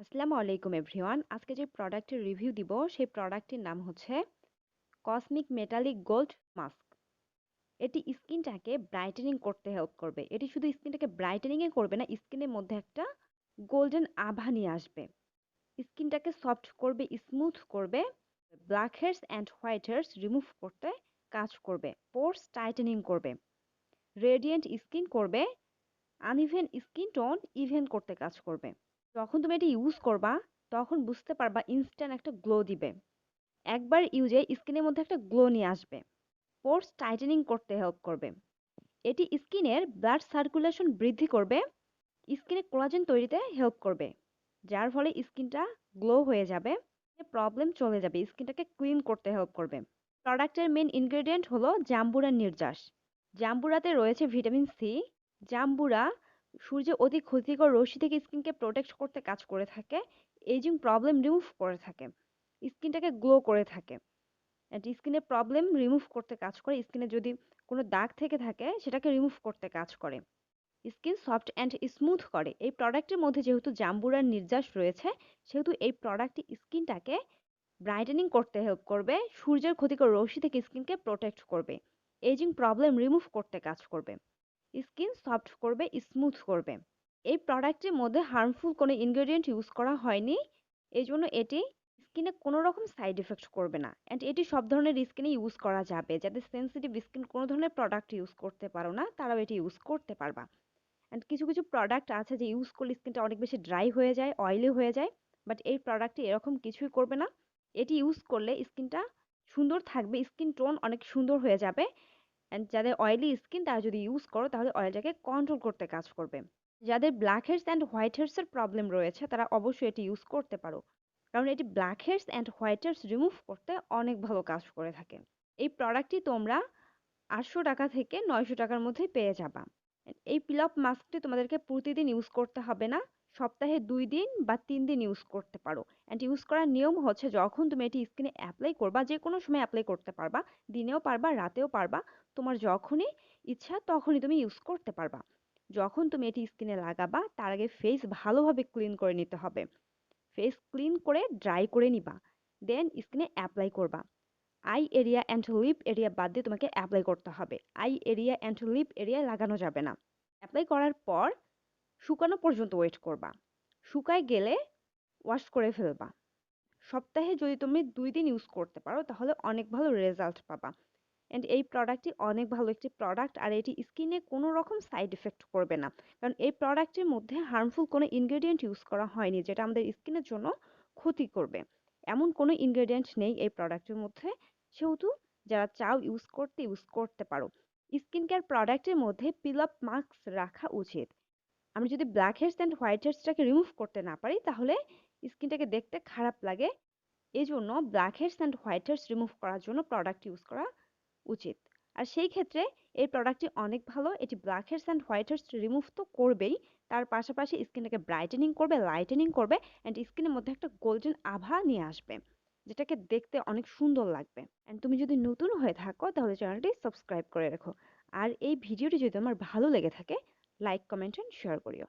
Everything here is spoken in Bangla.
আসসালামু আলাইকুম এভরিওয়ান। আজকে যে প্রোডাক্টের রিভিউ দিব সেই প্রোডাক্টটির নাম হচ্ছে কসমিক মেটালিক গোল্ড মাস্ক। এটি স্কিনটাকে ব্রাইটেনিং করতে হেল্প করবে। এটি শুধু স্কিনটাকে ব্রাইটেনিংই করবে না, স্কিনের মধ্যে একটা গোল্ডেন আভা নিয়ে আসবে। স্কিনটাকে সফট করবে, স্মুথ করবে, black hairs and white hairs remove করতে কাজ করবে, পোরস টাইটেনিং করবে, রেডিয়েন্ট স্কিন করবে, আনইভেন স্কিন টোন ইভেন করতে কাজ করবে। যখন তুমি এটি ইউজ করবা তখন বুঝতে পারবা ইনস্ট্যান্ট একটা গ্লো দিবে। একবার ইউজে স্কিনের মধ্যে একটা গ্লো নিয়ে আসবে। পোরস টাইটেনিং করতে হেল্প করবে। এটি স্কিনের ব্লাড সার্কুলেশন বৃদ্ধি করবে, স্কিনে কোলাজেন তৈরিতে হেল্প করবে, যার ফলে স্কিনটা গ্লো হয়ে যাবে, প্রবলেম চলে যাবে, স্কিনটাকে ক্লিন করতে হেল্প করবে। প্রোডাক্টের মেন ইনগ্রেডিয়েন্ট হলো জাম্বুরার নির্যাস। জাম্বুরাতে রয়েছে ভিটামিন সি। জাম্বুরা সূর্যের অতি ক্ষতিকর রশ্মি থেকে স্কিনকে প্রোটেক্ট করতে কাজ করে থাকে, এজিং প্রবলেম রিমুভ করে থাকে, স্কিনটাকে গ্লো করে থাকে, স্কিনের প্রবলেম রিমুভ করতে কাজ করে, স্কিনে যদি কোনো দাগ থেকে থাকে সেটাকে রিমুভ করতে কাজ করে, স্কিন সফট অ্যান্ড স্মুথ করে। এই প্রোডাক্টের মধ্যে যেহেতু জাম্বুরার নির্যাস রয়েছে সেহেতু এই প্রোডাক্টটি স্কিনটাকে ব্রাইটেনিং করতে হেল্প করবে, সূর্যের ক্ষতিকর রশ্মি থেকে স্কিনকে প্রোটেক্ট করবে, এজিং প্রবলেম রিমুভ করতে কাজ করবে, স্কিন সফট করবে, স্মুথ করবে। এই প্রোডাক্টের মধ্যে হার্মফুল কোনো ইনগ্রেডিয়েন্ট ইউজ করা হয়নি, এই জন্য এটি স্কিনে কোনো রকম সাইড এফেক্ট করবে না, অ্যান্ড এটি সব ধরনের স্কিনে ইউজ করা যাবে। যাদের সেন্সিটিভ স্কিন কোনো ধরনের প্রোডাক্ট ইউজ করতে পারো না তারাও এটি ইউজ করতে পারবা। অ্যান্ড কিছু কিছু প্রোডাক্ট আছে যে ইউজ করলে স্কিনটা অনেক বেশি ড্রাই হয়ে যায়, অয়েলি হয়ে যায়, বাট এই প্রোডাক্টটি এরকম কিছুই করবে না। এটি ইউজ করলে স্কিনটা সুন্দর থাকবে, স্কিন টোন অনেক সুন্দর হয়ে যাবে, অ্যান্ড যাদের অয়েলি স্কিন তারা যদি ইউজ করো তাহলে অয়েলটাকে কন্ট্রোল করতে কাজ করবে। যাদের ব্ল্যাক হেডস অ্যান্ড হোয়াইট হেডসের প্রবলেম রয়েছে তারা অবশ্যই এটি ইউজ করতে পারো, কারণ এটি black heads and white heads remove করতে অনেক ভালো কাজ করে থাকে। এই প্রোডাক্টটি তোমরা 800 টাকা থেকে 900 টাকার মধ্যে পেয়ে যাবা। এই পিল অফ মাস্কটি তোমাদেরকে প্রতিদিন ইউজ করতে হবে না, সপ্তাহে 2 দিন বা 3 দিন ইউজ করতে পারো। অ্যান্ড ইউজ করার নিয়ম হচ্ছে যখন তুমি এটি স্কিনে অ্যাপ্লাই করবা, যে কোনো সময় অ্যাপ্লাই করতে পারবা, দিনেও পারবা রাতেও পারবা, তোমার যখনই ইচ্ছা তখনই তুমি ইউজ করতে পারবা। যখন তুমি এটি স্কিনে লাগাবা তার আগে ফেস ভালোভাবে ক্লিন করে নিতে হবে, ফেস ক্লিন করে ড্রাই করে নিবা, দেন স্কিনে অ্যাপ্লাই করবা। Eye area and lip area বাদ দিয়ে তোমাকে অ্যাপ্লাই করতে হবে, eye area and lip area লাগানো যাবে না। অ্যাপ্লাই করার পর শুকানো পর্যন্ত ওয়েট করবা, শুকায় গেলে ওয়াশ করে ফেলবা। সপ্তাহে যদি তুমি 2 দিন ইউজ করতে পারো তাহলে অনেক ভালো রেজাল্ট পাবা। অ্যান্ড এই প্রোডাক্টটি অনেক ভালো একটি প্রোডাক্ট, আর এটি স্কিনে কোনো রকম সাইড এফেক্ট করবে না, কারণ এই প্রোডাক্টের মধ্যে হার্মফুল কোনো ইনগ্রেডিয়েন্ট ইউজ করা হয়নি যেটা আমাদের স্কিনের জন্য ক্ষতি করবে। এমন কোনো ইনগ্রেডিয়েন্ট নেই এই প্রোডাক্টের মধ্যে, সেহেতু যারা চাও ইউজ করতে পারো। স্কিন কেয়ার প্রোডাক্টের মধ্যে পিল আপ মাস্ক রাখা উচিত। আমরা যদি ব্ল্যাক হেডস অ্যান্ড হোয়াইট হেডসটাকে রিমুভ করতে না পারি তাহলে স্কিনটাকে দেখতে খারাপ লাগে, এই জন্য black heads and white heads remove করার জন্য প্রোডাক্ট ইউজ করা উচিত। আর সেই ক্ষেত্রে এই প্রোডাক্টটি অনেক ভালো, এটি black heads and white heads remove তো করবেই, তার পাশাপাশি স্কিনটাকে ব্রাইটেনিং করবে, লাইটেনিং করবে, অ্যান্ড স্কিনের মধ্যে একটা গোল্ডেন আভা নিয়ে আসবে, যেটাকে দেখতে অনেক সুন্দর লাগবে। অ্যান্ড তুমি যদি নতুন হয়ে থাকো তাহলে চ্যানেলটি সাবস্ক্রাইব করে রাখো। আর এই ভিডিওটি যদি আমার ভালো লেগে থাকে লাইক কমেন্ট অ্যান্ড শেয়ার করিও।